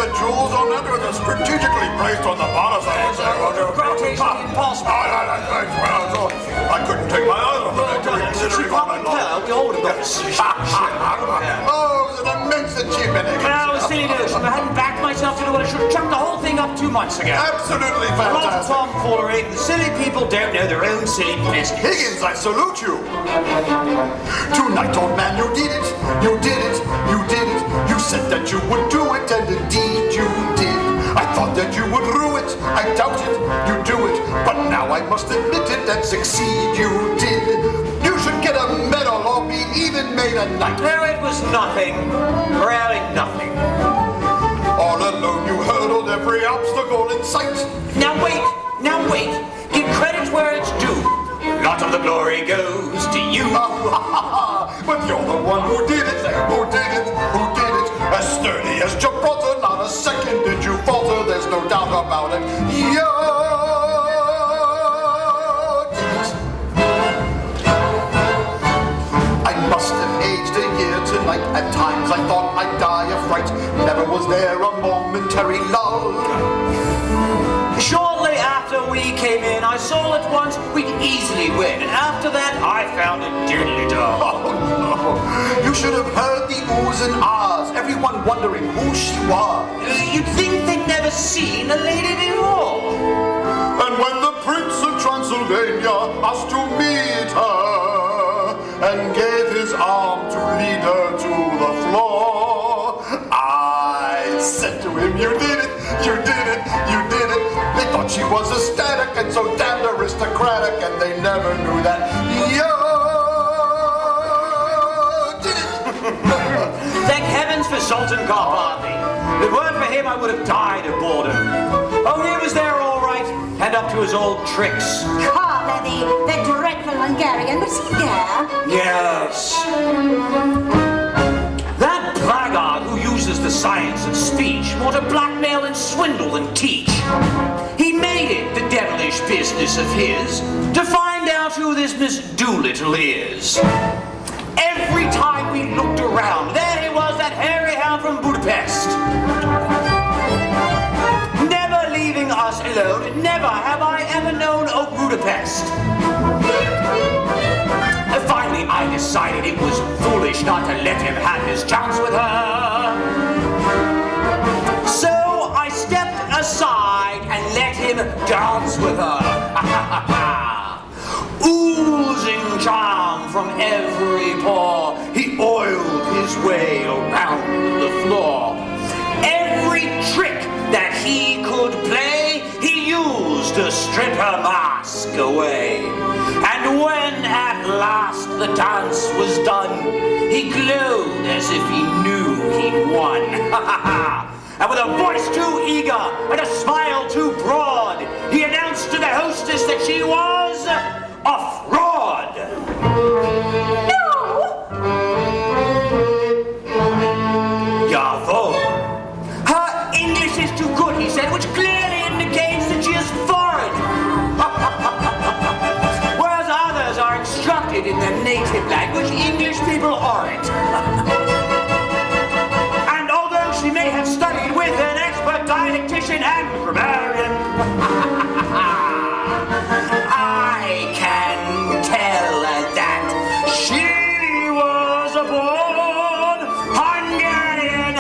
the jewels on that were strategically placed on the bodice, I would say. Gravitationally impossible. I couldn't take my eyes off of it. Considering what I lost. We all would have got a Oh, it was an immense achievement, Higgins. Well, it was silly notion. I hadn't backed myself to do what I should have chucked the whole thing up 2 months ago. Absolutely A lot of fantastic. tomfoolery. The silly people don't know their own silly business. Higgins, I salute you. Tonight, old man, you did it. You did it. You did it. You said that you would do it, and indeed you did. I thought that you would rue it. I doubt it. You do it. But now I must admit it and succeed. You did. You should get a medal or be even made a knight. No, it was nothing. Really nothing. All alone, you hurdled every obstacle in sight. Now wait. Give credit where it's due. A lot of the glory goes to you. But you're the one who did it. Who did it? Who did it? As sturdy as Gibraltar, not a second did you falter. There's no doubt about it. You did it. I must have aged a year tonight. At times I thought I'd die of fright. Never was there a momentary lull. Shortly after we came in, I saw at once we'd easily win. And after that, I found it deadly dull. Oh, no. You should have heard the oohs and ahs, everyone wondering who she was. You'd think they'd never seen a lady before. And when the Prince of Transylvania asked to meet her and gave his arm to lead her to the floor, I said to him, you did it, you did it, you did it. They thought she was ecstatic and so damned aristocratic, and they never knew that you did it. Thank heavens for Sultan Garbardi. If it weren't for him, I would have died of boredom. Oh, he was there all right, and up to his old tricks. Carly, the dreadful Hungarian, was he there? Yes. That blackguard who uses the science of speech more to blackmail and swindle than teach. He made it the devilish business of his to find out who this Miss Doolittle is. Every time we looked around, there he was, that hairy hound from Budapest. Never leaving us alone, never have I ever known of Budapest. Finally, I decided it was foolish not to let him have his chance with her. So I stepped aside and let him dance with her. Oozing charm from every pore, he oiled his way around the floor. Every trick that he could play, he used to strip her mask away. And when at last the dance was done, he glowed as if he knew he'd won. And with a voice too eager and a smile too broad, he announced to the hostess that she was a fraud. No! Jawohl. Her English is too good, he said, which clearly indicates that she is foreign. Whereas others are instructed in their native language, English people aren't. And although she may have studied with an expert dialectician and grammarian, I can tell that she was born Hungarian.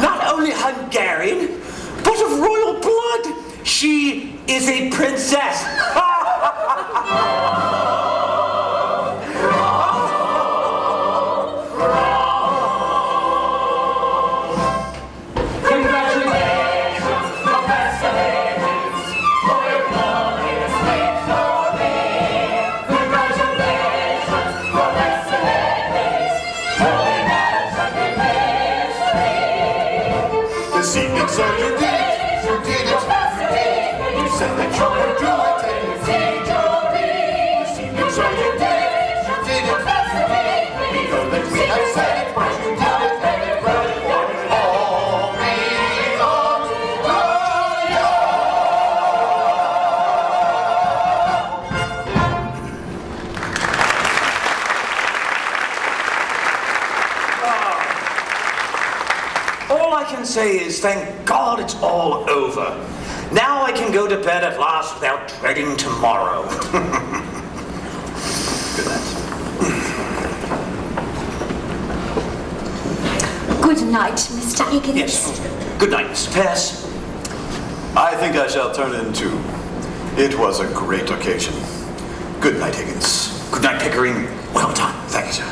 Not only Hungarian, but of royal blood. She is a princess. This evening, sir, you did it. You did it. You said that you would do it, and you did. This evening, sir, you did it. You did it. We know that we have said it, but you did it. Well, all belongs to you. I can say is, thank God it's all over. Now I can go to bed at last without dreading tomorrow. Good night. Good night, Mr. Higgins. Yes. Good night, Mr. Pierce. I think I shall turn in too. It was a great occasion. Good night, Higgins. Good night, Pickering. Well done. Thank you, sir.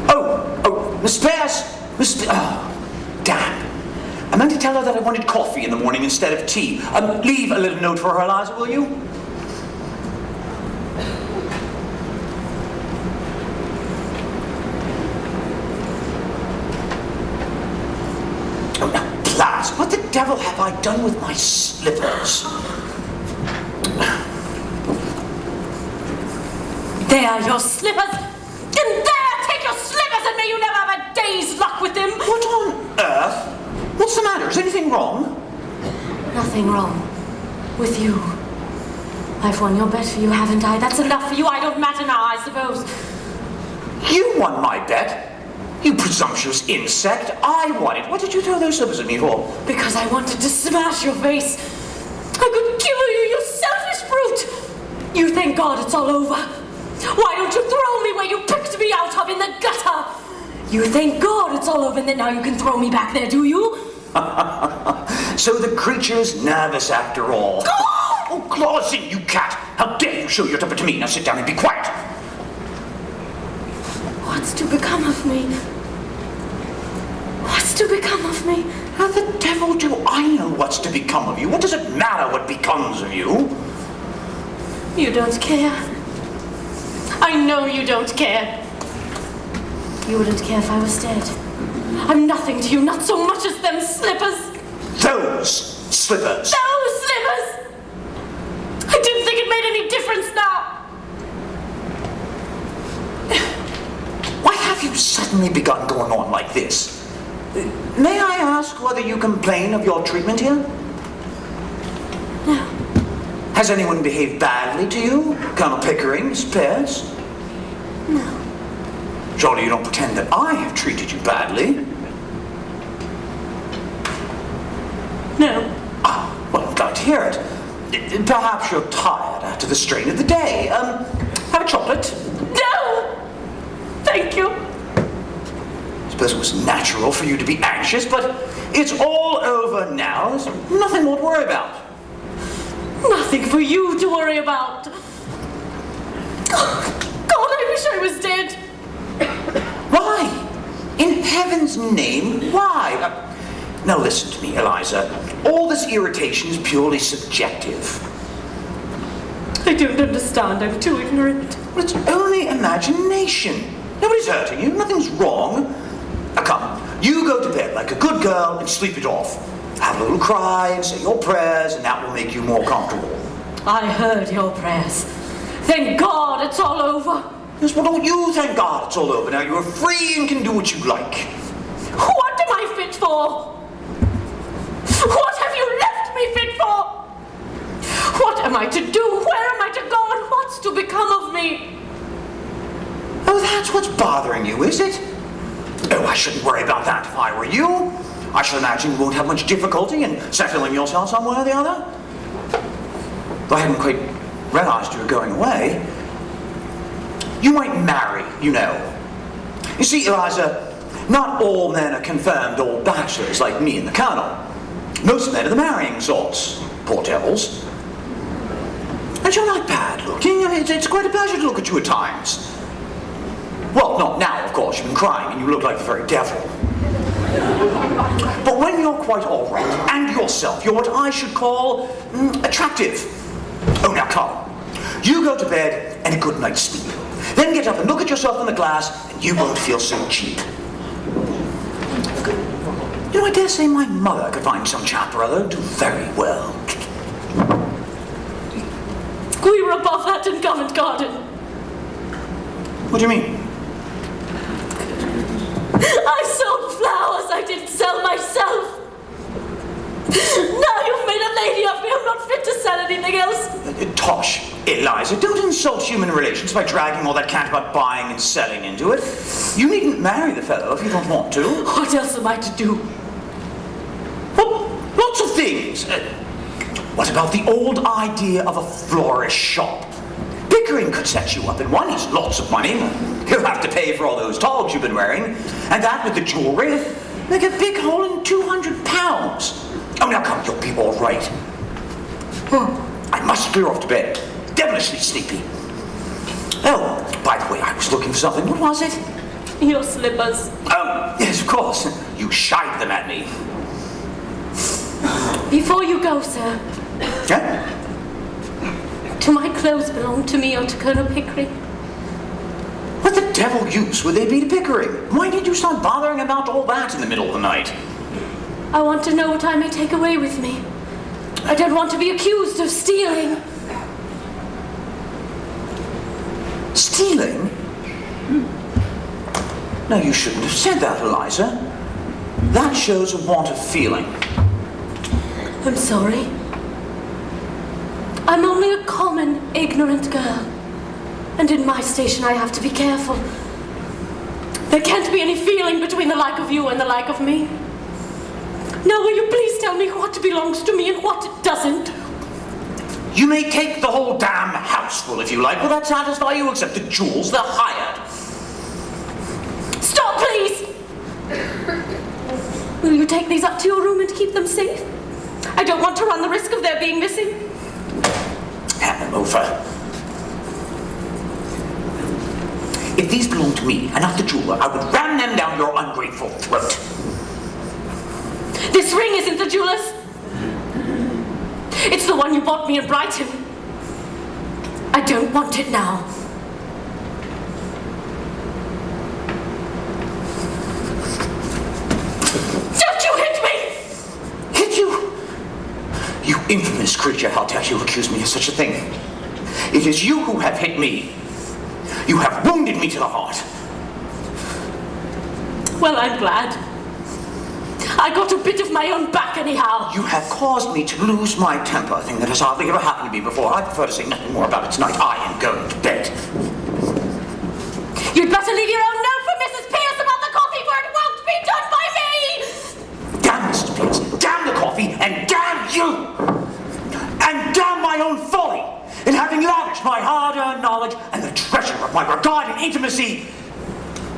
Oh, Miss Pierce! Damn. I meant to tell her that I wanted coffee in the morning instead of tea. Leave a little note for her, Eliza, will you? Oh, now, blast! What the devil have I done with my slippers? There are your slippers. And there, take your slippers and may you never have a day's luck with them. What on earth? What's the matter? Is anything wrong? Nothing wrong with you. I've won your bet for you, haven't I? That's enough for you. I don't matter now, I suppose. You won my bet. You presumptuous insect. I won it. What did you throw those slippers at me for? Because I wanted to smash your face. I could kill you, you selfish brute. You thank God it's all over. Why don't you throw me where you picked me out of in the gutter? You thank God it's all over and that now you can throw me back there, do you? So the creature's nervous after all. Oh, claws in, you cat! How dare you show your temper to me? Now sit down and be quiet. What's to become of me? What's to become of me? How the devil do I know what's to become of you? What does it matter what becomes of you? You don't care. I know you don't care. You wouldn't care if I was dead. I'm nothing to you, not so much as them slippers. Those slippers. Those slippers! I didn't think it made any difference now. Why have you suddenly begun going on like this? May I ask whether you complain of your treatment here? No. Has anyone behaved badly to you? Colonel Pickering, Miss Pierce? No. Surely you don't pretend that I have treated you badly? No. Ah, well, I'm glad to hear it. Perhaps you're tired after the strain of the day. Have a chocolate? No! Thank you. I suppose it was natural for you to be anxious, but it's all over now. There's nothing more to worry about. Nothing for you to worry about. God, I wish I was dead. Why? In heaven's name, why? Now listen to me, Eliza. All this irritation is purely subjective. I don't understand. I'm too ignorant. Well, it's only imagination. Nobody's hurting you. Nothing's wrong. Now come, you go to bed like a good girl and sleep it off. Have a little cry and say your prayers, and that will make you more comfortable. I heard your prayers. Thank God it's all over. Yes, well, don't you thank God it's all over. Now you're free and can do what you like. What am I fit for? What have you left me fit for? What am I to do? Where am I to go? And what's to become of me? Oh, that's what's bothering you, is it? Oh, I shouldn't worry about that if I were you. I should imagine you won't have much difficulty in settling yourself somewhere or the other. Though I hadn't quite realized you were going away. You might marry, you know. You see, Eliza, not all men are confirmed old bachelors like me and the Colonel. Most men are the marrying sorts, poor devils. And you're not bad looking. I mean, it's quite a pleasure to look at you at times. Well, not now, of course. You've been crying and you look like the very devil. But when you're quite all right, and yourself, you're what I should call attractive. Oh, now come. You go to bed and a good night's sleep. Then get up and look at yourself in the glass, and you won't feel so cheap. You know, I dare say my mother could find some chap or other who'd do very well. We were above that in Covent Garden. What do you mean? I sold flowers. I didn't sell myself. Now you've made a lady of me. I'm not fit to sell anything else. Tosh, Eliza, don't insult human relations by dragging all that cant about buying and selling into it. You needn't marry the fellow if you don't want to. What else am I to do? Well, lots of things. What about the old idea of a florist shop? Pickering could set you up in one. He's lots of money. He'll have to pay for all those togs you've been wearing. And that with the jewelry, make a big hole in £200. Oh, now come, you'll be all right. I must clear off to bed. Devilishly sleepy. Oh, by the way, I was looking for something. What was it? Your slippers. Oh, yes, of course. You shied them at me. Before you go, sir, Yeah? do my clothes belong to me or to Colonel Pickering? What the devil use would they be to Pickering? Why did you start bothering about all that in the middle of the night? I want to know what I may take away with me. I don't want to be accused of stealing. Stealing? No, you shouldn't have said that, Eliza. That shows a want of feeling. I'm sorry. I'm only a common, ignorant girl. And in my station I have to be careful. There can't be any feeling between the like of you and the like of me. Now will you please tell me what belongs to me and what doesn't? You may take the whole damn house full if you like. Will that satisfy you except the jewels? They're hired. Stop, please! Will you take these up to your room and keep them safe? I don't want to run the risk of their being missing. Hand them over. If these belong to me and not the jeweler, I would ram them down your ungrateful throat. This ring isn't the jeweler's. It's the one you bought me in Brighton. I don't want it now. Don't you hit me! Hit you? You infamous creature, how dare you accuse me of such a thing? It is you who have hit me. You have wounded me to the heart. Well, I'm glad. I got a bit of my own back anyhow. You have caused me to lose my temper, a thing that has hardly ever happened to me before. I prefer to say nothing more about it tonight. I am going to bed. You'd better leave your own note for Mrs. Pierce about the coffee, for it won't be done by me! Damn Mrs. Pierce, damn the coffee, and damn you! And damn my own folly in having lavished my hard-earned knowledge and the treasure of my regard and intimacy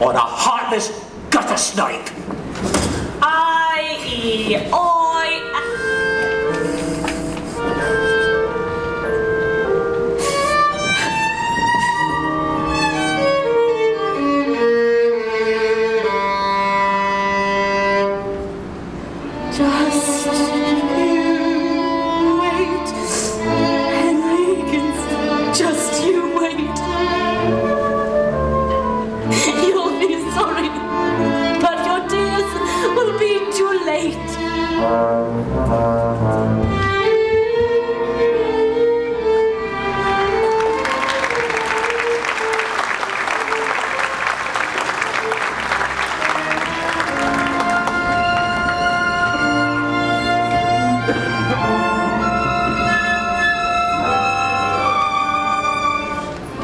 on a heartless gutter snipe. Just you wait, Higgins. Just you wait. You'll be sorry, but your tears will be too late.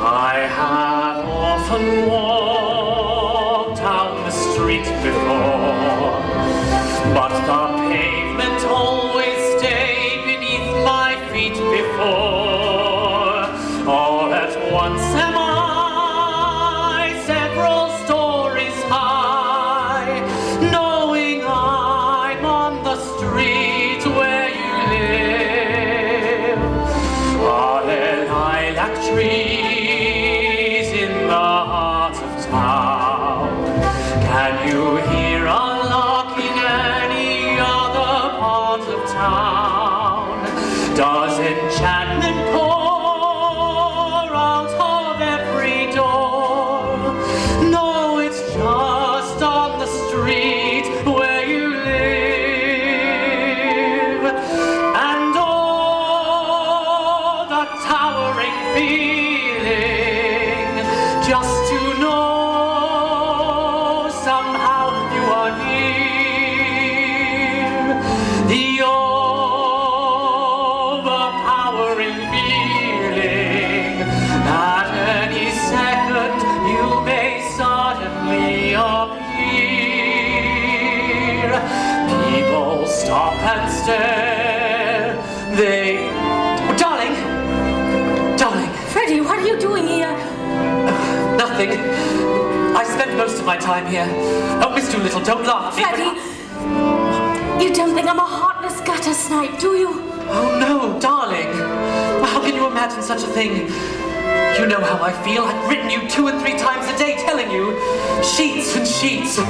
I have often walked down the street before, but the pavement always stayed beneath my feet before. All at once am I several stories high, knowing I'm on the street where you live. Are there lilac trees in the heart of town? Can you hear a lark in any other part of town? Does enchantment pour out of every door? No, it's just on the street where you live. And oh, the towering feeling just to know somehow stop and stare. They... Oh, darling! Darling! Freddie, what are you doing here? Nothing. I spent most of my time here. Oh, Miss Doolittle, don't laugh at me. Freddie, you don't think I'm a heartless gutter snipe, do you? Oh, no, darling. How can you imagine such a thing? You know how I feel. I've written you 2 and 3 times a day telling you. Sheets and sheets.